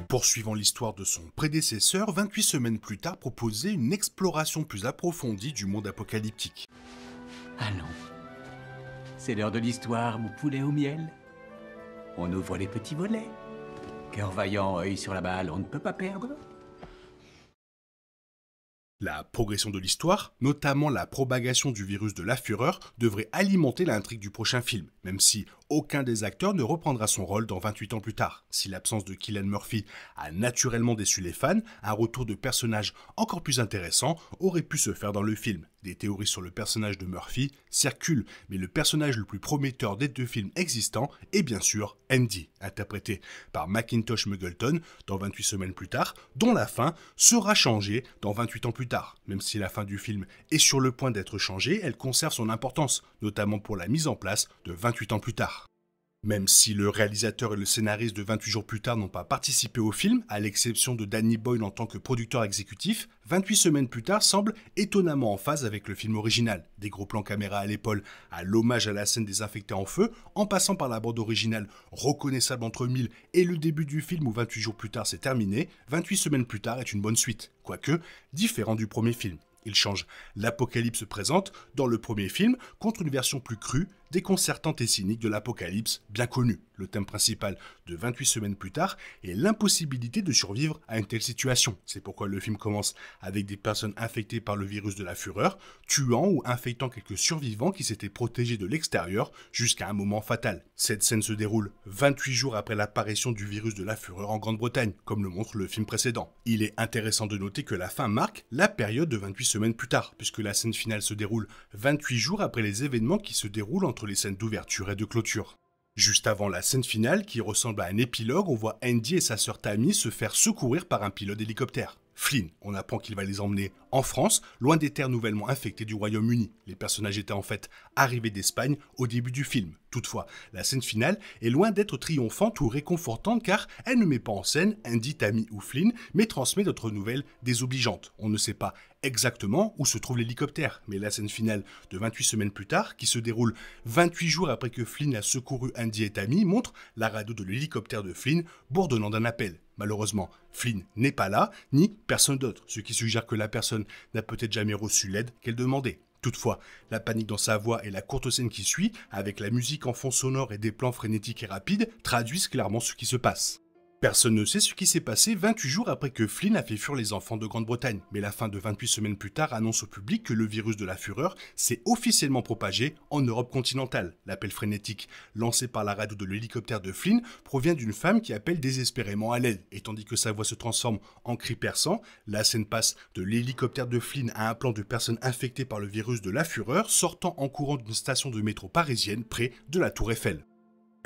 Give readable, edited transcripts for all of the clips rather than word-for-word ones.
Poursuivant l'histoire de son prédécesseur, 28 semaines plus tard proposait une exploration plus approfondie du monde apocalyptique. Allons. C'est l'heure de l'histoire, mon poulet au miel. On ouvre les petits volets. Cœur vaillant, œil sur la balle, on ne peut pas perdre. La progression de l'histoire, notamment la propagation du virus de la fureur, devrait alimenter l'intrigue du prochain film, même si aucun des acteurs ne reprendra son rôle dans 28 ans plus tard. Si l'absence de Cillian Murphy a naturellement déçu les fans, un retour de personnage encore plus intéressant aurait pu se faire dans le film. Des théories sur le personnage de Murphy circulent, mais le personnage le plus prometteur des deux films existants est bien sûr Andy, interprété par Mackintosh Muggleton dans 28 semaines plus tard, dont la fin sera changée dans 28 ans plus tard. Même si la fin du film est sur le point d'être changée, elle conserve son importance, notamment pour la mise en place de 28 ans plus tard. Même si le réalisateur et le scénariste de 28 jours plus tard n'ont pas participé au film, à l'exception de Danny Boyle en tant que producteur exécutif, 28 semaines plus tard semble étonnamment en phase avec le film original. Des gros plans caméra à l'épaule, à l'hommage à la scène des infectés en feu, en passant par la bande originale reconnaissable entre 1000 et le début du film où 28 jours plus tard c'est terminé, 28 semaines plus tard est une bonne suite, quoique différent du premier film. Il change l'apocalypse présente dans le premier film contre une version plus crue, déconcertante et cynique de l'apocalypse bien connue. Le thème principal de 28 semaines plus tard est l'impossibilité de survivre à une telle situation. C'est pourquoi le film commence avec des personnes infectées par le virus de la fureur, tuant ou infectant quelques survivants qui s'étaient protégés de l'extérieur jusqu'à un moment fatal. Cette scène se déroule 28 jours après l'apparition du virus de la fureur en Grande-Bretagne, comme le montre le film précédent. Il est intéressant de noter que la fin marque la période de 28 semaines plus tard, puisque la scène finale se déroule 28 jours après les événements qui se déroulent entre les scènes d'ouverture et de clôture. Juste avant la scène finale, qui ressemble à un épilogue, on voit Andy et sa sœur Tammy se faire secourir par un pilote d'hélicoptère. Flynn, on apprend qu'il va les emmener en France, loin des terres nouvellement infectées du Royaume-Uni. Les personnages étaient en fait arrivés d'Espagne au début du film. Toutefois, la scène finale est loin d'être triomphante ou réconfortante car elle ne met pas en scène Andy, Tammy ou Flynn, mais transmet d'autres nouvelles désobligeantes. On ne sait pas exactement où se trouve l'hélicoptère, mais la scène finale de 28 semaines plus tard, qui se déroule 28 jours après que Flynn a secouru Andy et Tammy, montre la radio de l'hélicoptère de Flynn bourdonnant d'un appel. Malheureusement, Flynn n'est pas là, ni personne d'autre, ce qui suggère que la personne n'a peut-être jamais reçu l'aide qu'elle demandait. Toutefois, la panique dans sa voix et la courte scène qui suit, avec la musique en fond sonore et des plans frénétiques et rapides, traduisent clairement ce qui se passe. Personne ne sait ce qui s'est passé 28 jours après que Flynn a fait fuir les enfants de Grande-Bretagne, mais la fin de 28 semaines plus tard annonce au public que le virus de la fureur s'est officiellement propagé en Europe continentale. L'appel frénétique lancé par la radio de l'hélicoptère de Flynn provient d'une femme qui appelle désespérément à l'aide, et tandis que sa voix se transforme en cri perçant, la scène passe de l'hélicoptère de Flynn à un plan de personnes infectées par le virus de la fureur sortant en courant d'une station de métro parisienne près de la Tour Eiffel.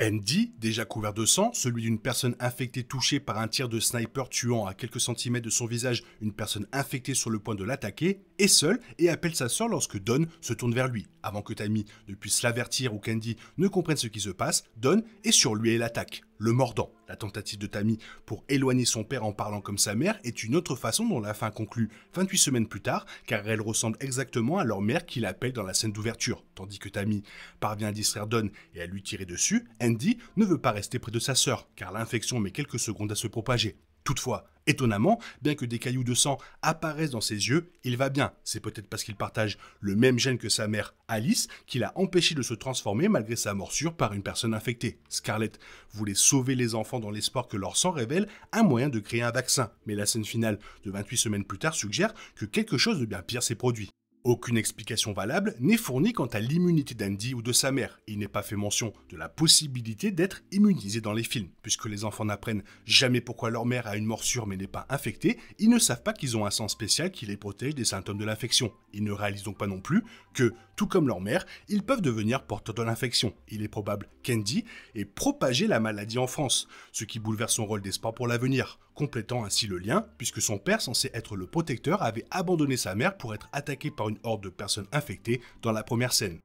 Andy, déjà couvert de sang, celui d'une personne infectée touchée par un tir de sniper tuant à quelques centimètres de son visage une personne infectée sur le point de l'attaquer, est seul et appelle sa sœur lorsque Dawn se tourne vers lui. Avant que Tammy ne puisse l'avertir ou qu'Andy ne comprenne ce qui se passe, Dawn est sur lui et l'attaque, le mordant. La tentative de Tammy pour éloigner son père en parlant comme sa mère est une autre façon dont la fin conclut 28 semaines plus tard, car elle ressemble exactement à leur mère qui l'appelle dans la scène d'ouverture. Tandis que Tammy parvient à distraire Dawn et à lui tirer dessus, Andy ne veut pas rester près de sa sœur, car l'infection met quelques secondes à se propager. Toutefois, étonnamment, bien que des cailloux de sang apparaissent dans ses yeux, il va bien. C'est peut-être parce qu'il partage le même gène que sa mère, Alice, qui l'a empêché de se transformer malgré sa morsure par une personne infectée. Scarlett voulait sauver les enfants dans l'espoir que leur sang révèle un moyen de créer un vaccin. Mais la scène finale de 28 semaines plus tard suggère que quelque chose de bien pire s'est produit. Aucune explication valable n'est fournie quant à l'immunité d'Andy ou de sa mère. Il n'est pas fait mention de la possibilité d'être immunisé dans les films. Puisque les enfants n'apprennent jamais pourquoi leur mère a une morsure mais n'est pas infectée, ils ne savent pas qu'ils ont un sang spécial qui les protège des symptômes de l'infection. Ils ne réalisent donc pas non plus que, tout comme leur mère, ils peuvent devenir porteurs de l'infection. Il est probable qu'Andy ait propagé la maladie en France, ce qui bouleverse son rôle d'espoir pour l'avenir, complétant ainsi le lien, puisque son père, censé être le protecteur, avait abandonné sa mère pour être attaqué par une horde de personnes infectées dans la première scène.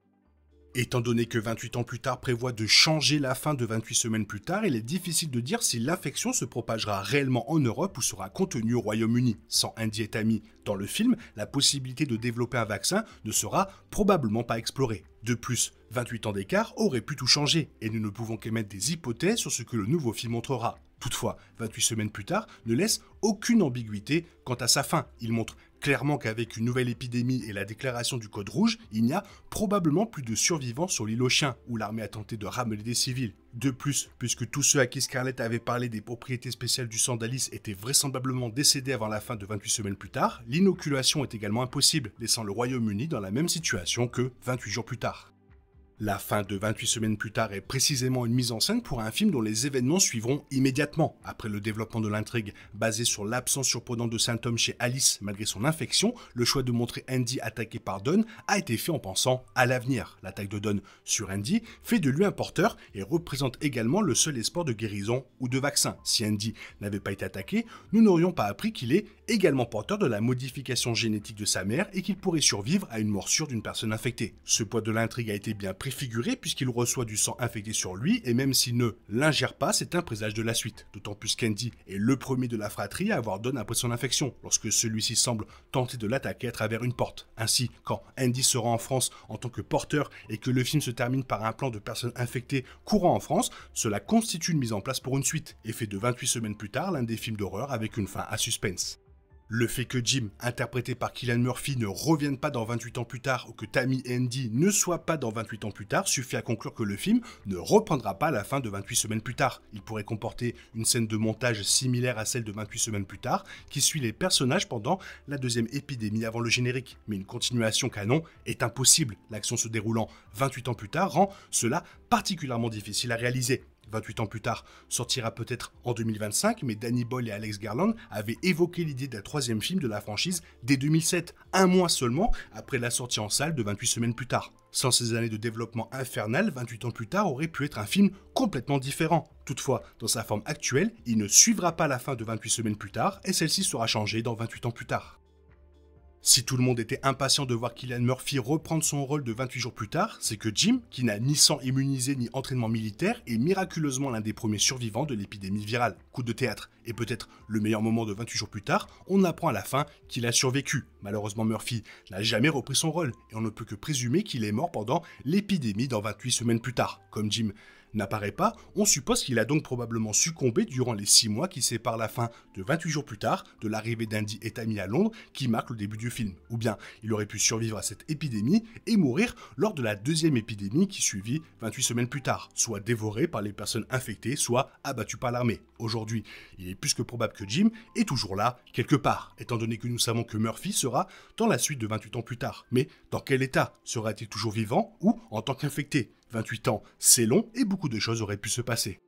Étant donné que 28 ans plus tard prévoit de changer la fin de 28 semaines plus tard, il est difficile de dire si l'infection se propagera réellement en Europe ou sera contenue au Royaume-Uni. Sans Andy et Tammy dans le film, la possibilité de développer un vaccin ne sera probablement pas explorée. De plus, 28 ans d'écart auraient pu tout changer, et nous ne pouvons qu'émettre des hypothèses sur ce que le nouveau film montrera. Toutefois, 28 semaines plus tard ne laisse aucune ambiguïté quant à sa fin. Il montre clairement qu'avec une nouvelle épidémie et la déclaration du code rouge, il n'y a probablement plus de survivants sur l'île aux chiens, où l'armée a tenté de ramener des civils. De plus, puisque tous ceux à qui Scarlett avait parlé des propriétés spéciales du sang d'Alice étaient vraisemblablement décédés avant la fin de 28 semaines plus tard, l'inoculation est également impossible, laissant le Royaume-Uni dans la même situation que 28 jours plus tard. La fin de 28 semaines plus tard est précisément une mise en scène pour un film dont les événements suivront immédiatement. Après le développement de l'intrigue basé sur l'absence surprenante de symptômes chez Alice malgré son infection, le choix de montrer Andy attaqué par Dawn a été fait en pensant à l'avenir. L'attaque de Dawn sur Andy fait de lui un porteur et représente également le seul espoir de guérison ou de vaccin. Si Andy n'avait pas été attaqué, nous n'aurions pas appris qu'il est également porteur de la modification génétique de sa mère et qu'il pourrait survivre à une morsure d'une personne infectée. Ce point de l'intrigue a été bien préfiguré puisqu'il reçoit du sang infecté sur lui et même s'il ne l'ingère pas, c'est un présage de la suite. D'autant plus qu'Andy est le premier de la fratrie à avoir Dawn après son infection, lorsque celui-ci semble tenter de l'attaquer à travers une porte. Ainsi, quand Andy se rend en France en tant que porteur et que le film se termine par un plan de personnes infectées courant en France, cela constitue une mise en place pour une suite et fait de 28 semaines plus tard l'un des films d'horreur avec une fin à suspense. Le fait que Jim, interprété par Cillian Murphy, ne revienne pas dans 28 ans plus tard ou que Tammy et Andy ne soient pas dans 28 ans plus tard suffit à conclure que le film ne reprendra pas à la fin de 28 semaines plus tard. Il pourrait comporter une scène de montage similaire à celle de 28 semaines plus tard qui suit les personnages pendant la deuxième épidémie avant le générique. Mais une continuation canon est impossible. L'action se déroulant 28 ans plus tard rend cela particulièrement difficile à réaliser. 28 ans plus tard sortira peut-être en 2025, mais Danny Boyle et Alex Garland avaient évoqué l'idée d'un troisième film de la franchise dès 2007, un mois seulement après la sortie en salle de 28 semaines plus tard. Sans ces années de développement infernal, 28 ans plus tard aurait pu être un film complètement différent. Toutefois, dans sa forme actuelle, il ne suivra pas la fin de 28 semaines plus tard et celle-ci sera changée dans 28 ans plus tard. Si tout le monde était impatient de voir Cillian Murphy reprendre son rôle de 28 jours plus tard, c'est que Jim, qui n'a ni sang immunisé ni entraînement militaire, est miraculeusement l'un des premiers survivants de l'épidémie virale. Coup de théâtre. Et peut-être le meilleur moment de 28 jours plus tard, on apprend à la fin qu'il a survécu. Malheureusement, Murphy n'a jamais repris son rôle, et on ne peut que présumer qu'il est mort pendant l'épidémie dans 28 semaines plus tard. Comme Jim n'apparaît pas, on suppose qu'il a donc probablement succombé durant les 6 mois qui séparent la fin de 28 jours plus tard de l'arrivée d'Andy et Tammy à Londres qui marque le début du film. Ou bien il aurait pu survivre à cette épidémie et mourir lors de la deuxième épidémie qui suivit 28 semaines plus tard, soit dévoré par les personnes infectées, soit abattu par l'armée. Aujourd'hui, il est plus que probable que Jim est toujours là, quelque part, étant donné que nous savons que Murphy sera dans la suite de 28 ans plus tard. Mais dans quel état? Sera-t-il toujours vivant ou en tant qu'infecté? 28 ans, c'est long et beaucoup de choses auraient pu se passer.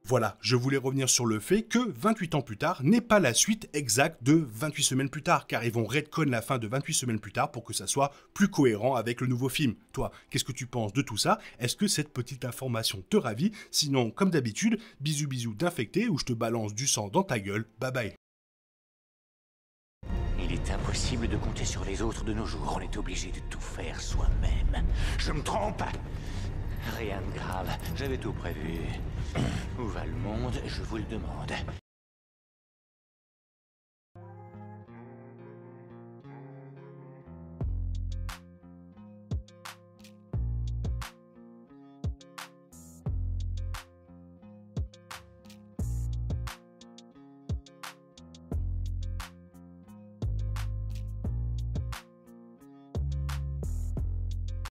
Voilà, je voulais revenir sur le fait que 28 ans plus tard n'est pas la suite exacte de 28 semaines plus tard, car ils vont retcon la fin de 28 semaines plus tard pour que ça soit plus cohérent avec le nouveau film. Toi, qu'est-ce que tu penses de tout ça? Est-ce que cette petite information te ravit? Sinon, comme d'habitude, bisous bisous d'infecté ou je te balance du sang dans ta gueule, bye bye. Il est impossible de compter sur les autres de nos jours, on est obligé de tout faire soi-même. Je me trompe? Rien de grave, j'avais tout prévu. Où va le monde, je vous le demande.